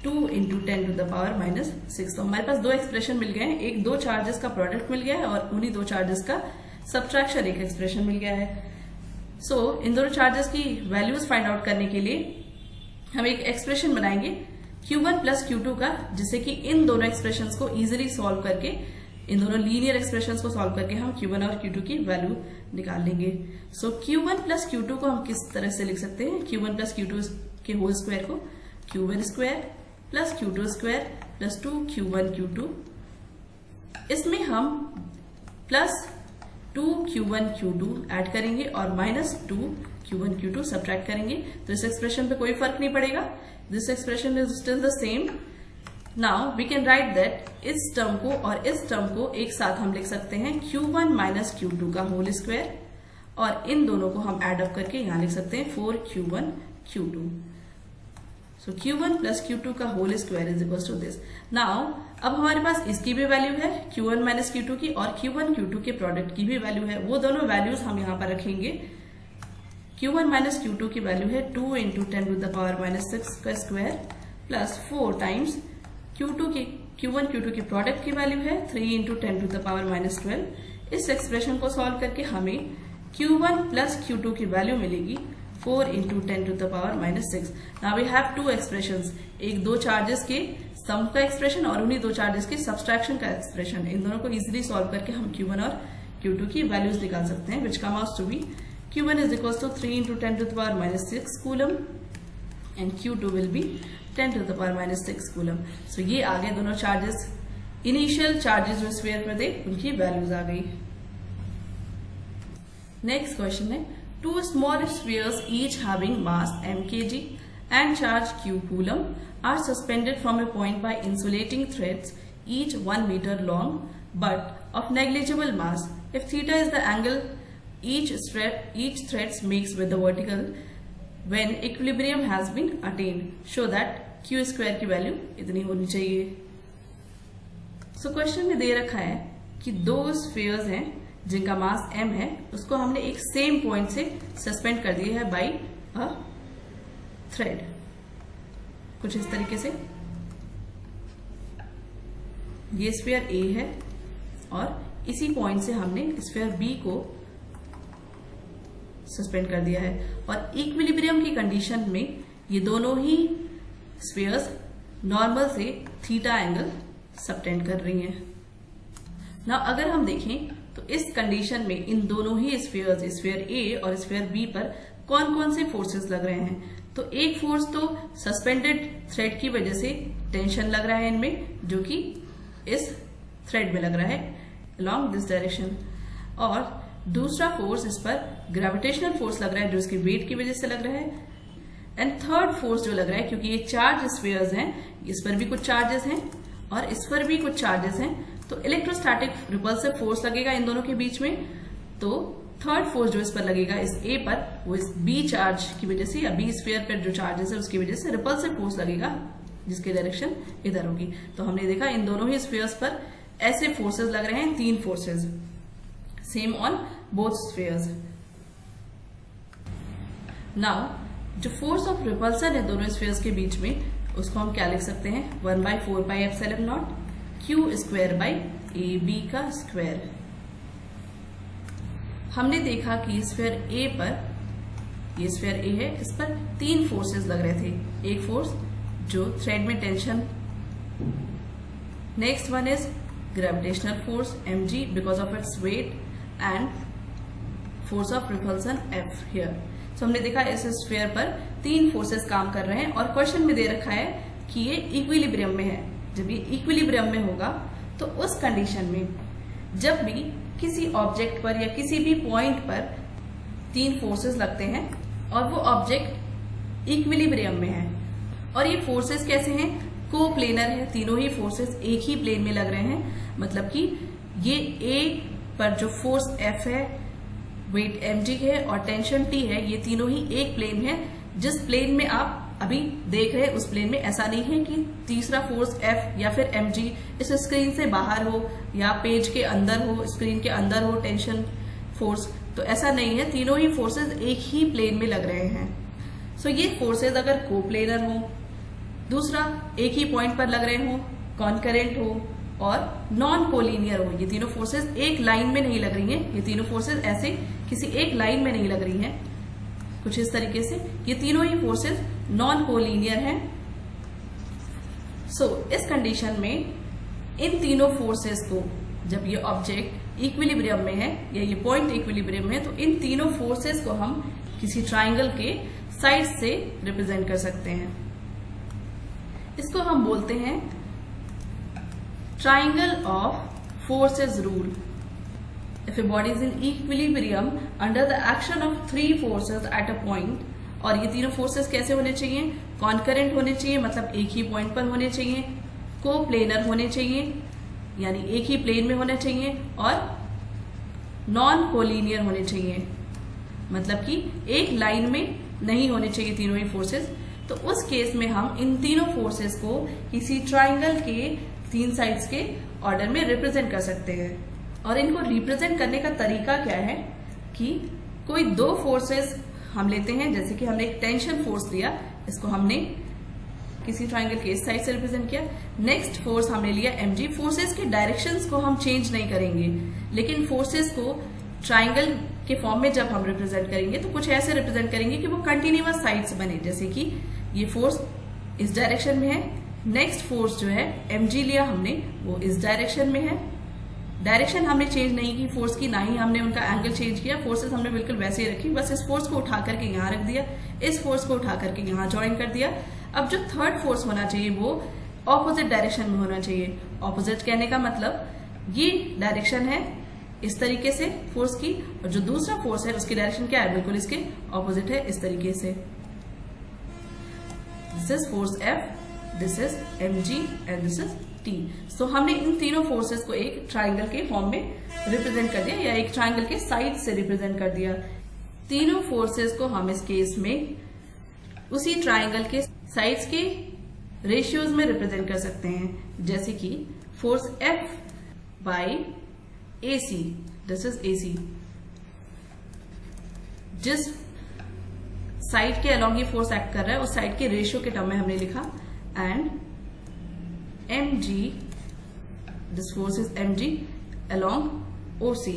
2 × 10⁻6। तो हमारे पास दो एक्सप्रेशन मिल गए हैं, एक दो चार्जेस का प्रोडक्ट मिल गया है और उन्हीं दो चार्जेस का सब्ट्रैक्शन एक एक्सप्रेशन मिल गया है। सो इन दोनों चार्जेस की वैल्यूज फाइंड आउट करने के लिए हम एक एक्सप्रेशन बनाएंगे Q1 प्लस Q2 का, जिससे कि इन दोनों एक्सप्रेशंस को इजीली सॉल्व करके, इन दोनों लीनियर एक्सप्रेशंस को सॉल्व करके हम Q1 और Q2 की वैल्यू निकाल लेंगे। सो Q1 प्लस Q2 को हम किस तरह से लिख सकते हैं, Q1 प्लस Q2 के होल स्क्वायर को Q1 square plus Q2 square plus 2Q1 Q2, इसमें हम प्लस 2Q1 Q2 ऐड करेंगे और माइनस 2Q1 Q2 सब्ट्रैक्ट करेंगे। तो इस एक्सप्रेशन पे कोई फर्क नहीं पड़ेगा, this expression is still the same. Now we can write that इस टर्म को और इस टर्म को एक साथ हम लिख सकते हैं Q1 माइनस Q2 का होल स्क्वायर, और इन दोनों को हम एड अप करके यहां लिख सकते हैं 4Q1 Q2। सो Q1 प्लस Q2 का whole square is equal to this. Now अब हमारे पास इसकी भी वैल्यू है Q1 माइनस Q2 की, और Q1 Q2 के प्रोडक्ट की भी वैल्यू है। वो दोनों वैल्यूज हम यहां पर रखेंगे। Q1 माइनस Q2 की वैल्यू है 2 × 10⁻6 का square plus 4 times Q1 Q2 की प्रोडक्ट की वैल्यू है 3 इंटू 10 टू द पावर -12। इस एक्सप्रेशन को सॉल्व करके हमें Q1 प्लस Q2 की वैल्यू मिलेगी 4 into 10 to the power -6। Now we have two expressions, एक दो चार्जेस के सम का एक्सप्रेशन और उन्हीं दो चार्जेस के सब्सट्रैक्शन का एक्सप्रेशन। इन दोनों को इजीली सॉल्व करके हम Q1 और Q2 की वैल्यूज निकाल सकते हैं, which come out to be Q1 is equal to 3 into 10 to the power -6 coulomb and Q2 will be 10 to the power -6 coulomb. So ये आ गए दोनों चार्जेस, इनिशियल चार्जेस जो स्फीयर पर थे उनकी वैल्यूज आ गई। नेक्स्ट क्वेश्चन है, two small spheres each having mass m kg and charge q coulomb are suspended from a point by insulating threads each 1 meter long but of negligible mass. If theta is the angle each thread makes with the vertical when equilibrium has been attained, show that q square की value इतनी होनी चाहिए। So question में दे रखा है कि दो स्फीयर्स हैं जिनका मास m है, उसको हमने एक सेम पॉइंट से सस्पेंड कर दिया है बाई अ थ्रेड, कुछ इस तरीके से। ये स्फीयर A है और इसी पॉइंट से हमने स्फीयर B को सस्पेंड कर दिया है और इक्विलिब्रियम की कंडीशन में ये दोनों ही स्फीयर्स नॉर्मल से थीटा एंगल सबटेंड कर रही हैं। ना अगर हम देखें तो इस कंडीशन में इन दोनों ही स्फीयर्स, स्फीयर A और स्फीयर B पर कौन कौन से फोर्सेस लग रहे हैं, तो एक फोर्स तो सस्पेंडेड थ्रेड की वजह से टेंशन लग रहा है इनमें, जो कि इस थ्रेड में लग रहा है अलोंग दिस डायरेक्शन, और दूसरा फोर्स इस पर ग्रेविटेशनल फोर्स लग रहा है जो इसके वेट की वजह से लग रहा है, एंड थर्ड फोर्स जो लग रहा है क्योंकि ये चार्ज स्फीयर्स हैं, इस पर भी कुछ चार्जेस हैं और इस पर भी कुछ चार्जेस हैं, तो इलेक्ट्रोस्टैटिक रिपल्सिव फोर्स लगेगा इन दोनों के बीच में। तो थर्ड फोर्स जो इस पर लगेगा इस A पर, वो इस B चार्ज की वजह से या B स्फीयर पर जो चार्जेस है उसकी वजह से रिपल्सिव फोर्स लगेगा जिसकी डायरेक्शन इधर होगी। तो हमने देखा इन दोनों ही स्फीयर्स पर ऐसे फोर्सेस लग रहे हैं, तीन forces same on both spheres. Now जो फोर्स ऑफ रिपल्सन है दोनों स्फीयर्स के बीच में, उसको हम क्या लिख सकते हैं, 1/4πε0 Q स्क्वायर बाई AB का स्क्वायर। हमने देखा कि स्फीयर A पर, ये स्फीयर A है, इस पर तीन फोर्सेस लग रहे थे। एक फोर्स जो थ्रेड में tension, next one is gravitational force mg because of its weight and force of repulsion F here. So हमने देखा इस स्फीयर पर तीन फोर्सेस काम कर रहे हैं और क्वेश्चन में दे रखा है कि ये इक्विलिब्रियम में है। जब ये इक्विलिब्रियम में होगा तो उस कंडीशन में जब भी किसी ऑब्जेक्ट पर या किसी भी पॉइंट पर तीन फोर्सेस लगते हैं और वो ऑब्जेक्ट इक्विलिब्रियम में है, और ये फोर्सेस कैसे हैं, को प्लेनर है, तीनों ही फोर्सेस एक ही प्लेन में लग रहे हैं। मतलब कि ये A पर जो फोर्स F है, वेट mg है और टेंशन T है, ये तीनों ही एक प्लेन है। जिस प्लेन में आप अभी देख रहे हैं उस प्लेन में ऐसा नहीं है कि तीसरा फोर्स F या फिर mg इस स्क्रीन से बाहर हो या पेज के अंदर हो, स्क्रीन के अंदर हो टेंशन फोर्स, तो ऐसा नहीं है, तीनों ही फोर्सेस एक ही प्लेन में लग रहे हैं। सो ये फोर्सेस अगर कोप्लेनर हो, दूसरा एक ही पॉइंट पर लग रहे हो, कॉन्करेंट हो और नॉन कोलिनियर हो, ये तीनों फोर्सेस एक लाइन में नहीं लग रही हैं, ये तीनों फोर्सेस ऐसे किसी एक लाइन में नहीं लग रही हैं, कुछ इस तरीके से, ये तीनों ही फोर्सेस नॉन कोलिनियर हैं। सो इस कंडीशन में इन तीनों फोर्सेस को, जब ये ऑब्जेक्ट इक्विलिब्रियम में है या ये पॉइंट इक्विलिब्रियम में है, तो इन तीनों फोर्सेस को हम किसी ट्राइंगल के साइड से रिप्रेजेंट कर सकते हैं। इसको हम बोलते हैं triangle of forces rule. If a body is in equilibrium under the action of three forces at a point, और ये तीनों फोर्सेस कैसे होने चाहिए, कॉन्करेंट होने चाहिए, मतलब एक ही पॉइंट पर होने चाहिए, को प्लेनर होने चाहिए यानी एक ही प्लेन में होने चाहिए, और नॉन कोलिनियर होने चाहिए मतलब कि एक लाइन में नहीं होने चाहिए तीनों ही फोर्सेस। तो उस केस में हम इन तीनों फोर्सेस को किसी ट्राइंगल के तीन साइड्स के ऑर्डर में रिप्रेजेंट कर सकते हैं। और इनको रिप्रेजेंट करने का तरीका क्या है कि कोई दो फोर्सेस हम लेते हैं, जैसे कि हमने एक टेंशन फोर्स लिया, इसको हमने किसी ट्राइंगल के इस साइड से रिप्रेजेंट किया। नेक्स्ट फोर्स हमने लिया mg। फोर्सेस के डायरेक्शंस को हम चेंज नहीं करेंगे, लेकिन फोर्सेस को ट्राइंगल के फॉर्म में जब हम रिप्रेजेंट करेंगे तो कुछ ऐसे रिप्रेजेंट करेंगे कि वो कंटिन्यूअस साइड्स बने, जैसे कि ये फोर्स इस डायरेक्शन में है, नेक्स्ट फोर्स जो है mg लिया हमने वो इस डायरेक्शन में है। डायरेक्शन हमने चेंज नहीं की फोर्स की, ना ही हमने उनका एंगल चेंज किया, फोर्सेस हमने बिल्कुल वैसे ही रखी, बस इस फोर्स को उठा करके यहाँ रख दिया, इस फोर्स को उठा करके यहाँ ज्वाइन कर दिया। अब जो थर्ड फोर्स होना चाहिए वो ऑपोजिट डायरेक्शन में होना चाहिए। ऑपोजिट कहने का मतलब ये डायरेक्शन है इस तरीके से फोर्स की, और जो दूसरा फोर्स है उसकी डायरेक्शन क्या है, बिल्कुल इसके ऑपोजिट है, इस तरीके से। This is force F, this is mg and this is T। सो हमने इन तीनों फोर्सेस को एक ट्राइंगल के फॉर्म में रिप्रेजेंट कर दिया, या एक ट्राइंगल के साइड से रिप्रेजेंट कर दिया। तीनों फोर्सेस को हम इस केस में उसी ट्राइंगल के साइड्स के रेशियोज में रिप्रेजेंट कर सकते हैं, जैसे कि force F by AC, this is AC। जिस साइड के अलोंग ये फोर्स एक्ट कर रहा है उस साइड के रेशियो के टर्म में हमने लिखा, and mg, this force is mg along OC।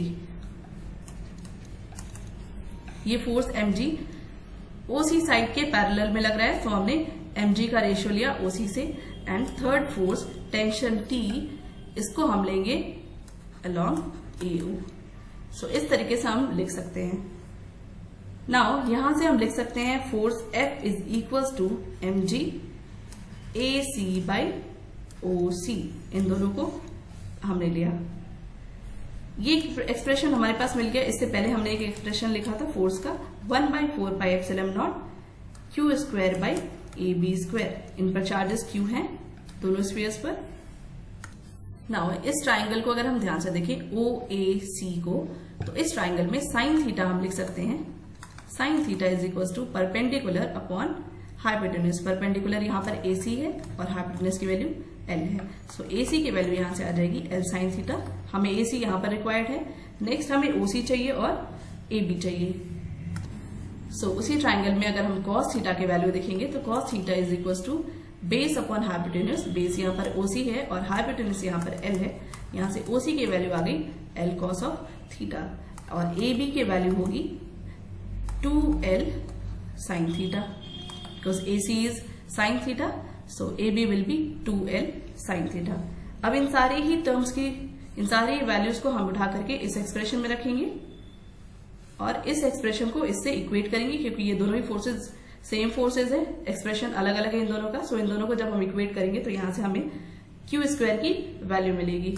ये फोर्स mg OC साइड के पैरेलल में लग रहा है, तो हमने mg का रेशियो लिया OC से। And third force tension T, इसको हम लेंगे along AO। सो इस तरीके से हम लिख सकते हैं। नाउ यहां से हम लिख सकते हैं force F is equals to mg AC by OC। इन दोनों को हमने लिया। ये एक्सप्रेशन हमारे पास मिल गया। इससे पहले हमने एक एक्सप्रेशन लिखा था फोर्स का 1/4 pi epsilon naught Q square by AB square. इन पर चार्जेस Q हैं दोनों स्फीयर्स पर। नाउ इस ट्राइंगल को अगर हम ध्यान से देखें OAC को, तो इस ट्राइंगल में साइन थीटा हम लिख सकते हैं। Sine theta is equal to perpendicular upon hypotenuse. Perpendicular यहाँ पर AC है और हाइपोटेन्यूज की वैल्यू L है। सो AC की वैल्यू यहाँ से आ जाएगी L साइन थीटा। हमें AC यहाँ पर रिक्वायर्ड है। नेक्स्ट हमें OC चाहिए और AB चाहिए। सो उसी ट्राइंगल में अगर हम cos थीटा की वैल्यू देखेंगे तो cos theta is equal to base upon hypotenuse. Base यहाँ पर OC है और हाइपोटेन्यूज यहाँ पर L है। यहाँ से OC की वैल्यू आ गई L cos ऑफ थीटा, और AB की वैल्यू होगी 2L sin theta, because AC is sin theta, so AB will be 2L sin theta। अब इन सारे ही टर्म्स की, इन सारी वैल्यूज को हम उठा करके इस एक्सप्रेशन में रखेंगे और इस एक्सप्रेशन को इससे इक्वेट करेंगे, क्योंकि ये दोनों ही फोर्सेज सेम फोर्सेज है। एक्सप्रेशन अलग अलग है इन दोनों का। सो इन दोनों को जब हम इक्वेट करेंगे तो यहां से हमें Q स्क्वायर की वैल्यू मिलेगी।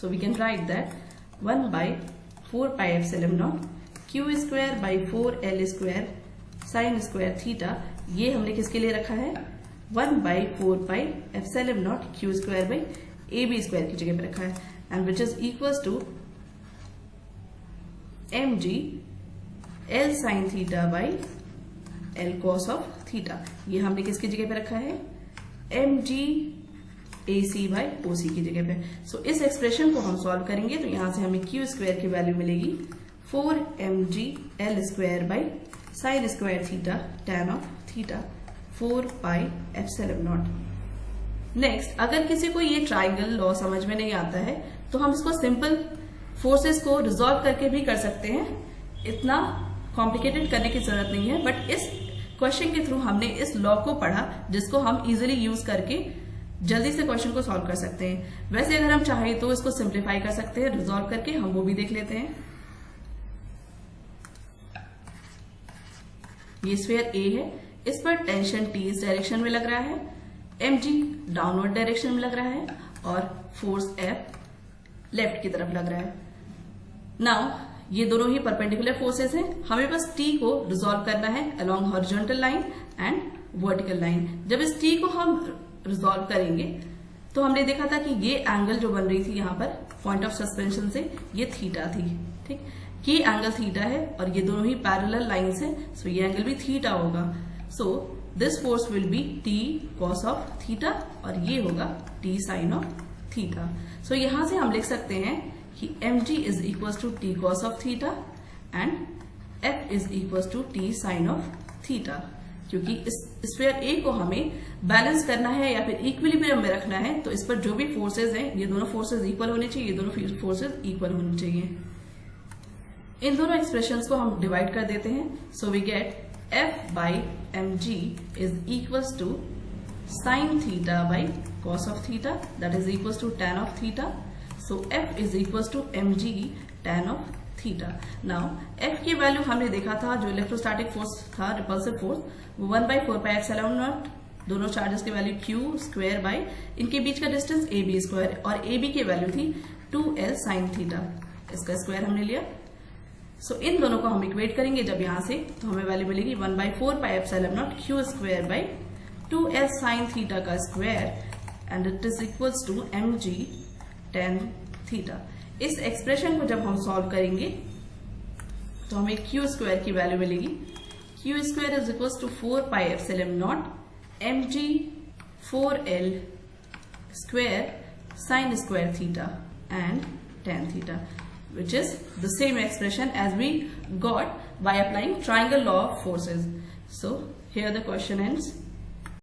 So we can write that 1/4 pi epsilon naught Q square by 4L square sine square theta. ये हमने किसके लिए रखा है, 1/4 pi epsilon naught Q square by AB square की जगह पे रखा है, and which is equals to mg L sine theta by L cos of theta. ये हमने किसकी जगह पे रखा है, mg AC बाई OC की जगह पे। सो इस एक्सप्रेशन को हम सॉल्व करेंगे तो यहां से हमें Q स्क्वायर की वैल्यू मिलेगी 4mg L square by sine square theta tan of theta 4 pi epsilon not. Next, अगर किसी को ये ट्राइंगल लॉ समझ में नहीं आता है तो हम इसको सिंपल फोर्सेस को रिजॉल्व करके भी कर सकते हैं। इतना कॉम्प्लिकेटेड करने की जरूरत नहीं है, बट इस क्वेश्चन के थ्रू हमने इस लॉ को पढ़ा जिसको हम इजीली यूज करके जल्दी से क्वेश्चन को सॉल्व कर सकते हैं। वैसे अगर हम चाहें तो इसको सिंप्लीफाई कर सकते हैं रिजॉल्व करके, हम वो भी देख लेते हैं। ये स्फीयर A है, इस पर टेंशन T इस डायरेक्शन में लग रहा है, mg डाउनवर्ड डायरेक्शन में लग रहा है और फोर्स F लेफ्ट की तरफ लग रहा है। नाउ ये दोनों ही परपेंडिकुलर फोर्सेस हैं। हमें बस T को रिजॉल्व करना है along horizontal line and vertical line. जब इस T को हम रिजॉल्व करेंगे तो हमने देखा था कि ये एंगल जो बन रही थी यहाँ पर पॉइंट ऑफ सस्पेंशन से, ये थीटा थी। ठीक, ये एंगल थीटा है और ये दोनों ही पैरेलल लाइंस है, सो ये एंगल भी थीटा होगा। So this force will be T cos of theta और ये होगा T sin of theta. So यहां से हम लिख सकते हैं कि mg is equal to T cos of theta and F is equal to T sin of theta. क्योंकि इस स्फीयर ए को हमें बैलेंस करना है या फिर इक्विलिब्रियम में रखना है, तो इस पर जो भी फोर्सेज हैं ये दोनों फोर्सेज इक्वल होने चाहिए, ये दोनों फोर्सेज इक्वल होने चाहिए। इन दोनों एक्सप्रेशंस को हम डिवाइड कर देते हैं। So we get F by mg is equals to sin theta by cos of theta, that is equals to tan of theta. So F is equals to mg tan of theta. Now F की value हमने देखा था, जो electrostatic force था, repulsive force, वो 1/4πε0, दोनों charges की value q square bye इनके बीच का डिस्टेंस ab स्क्वायर, और ab की वैल्यू थी 2l sin थीटा, इसका स्क्वायर हमने लिया। सो इन दोनों को हम इक्वेट करेंगे जब यहां से, तो हमें वैल्यू मिलेगी 1/4πε0 q square by 2l sin theta का square and it is equals to mg tan theta. इस एक्सप्रेशन को जब हम सॉल्व करेंगे तो हमें q स्क्वायर की वैल्यू मिलेगी, q square is equals to 4πε0 mg 4l square sin square theta and tan theta, which is the same expression as we got by applying triangle law of forces. So here the question ends.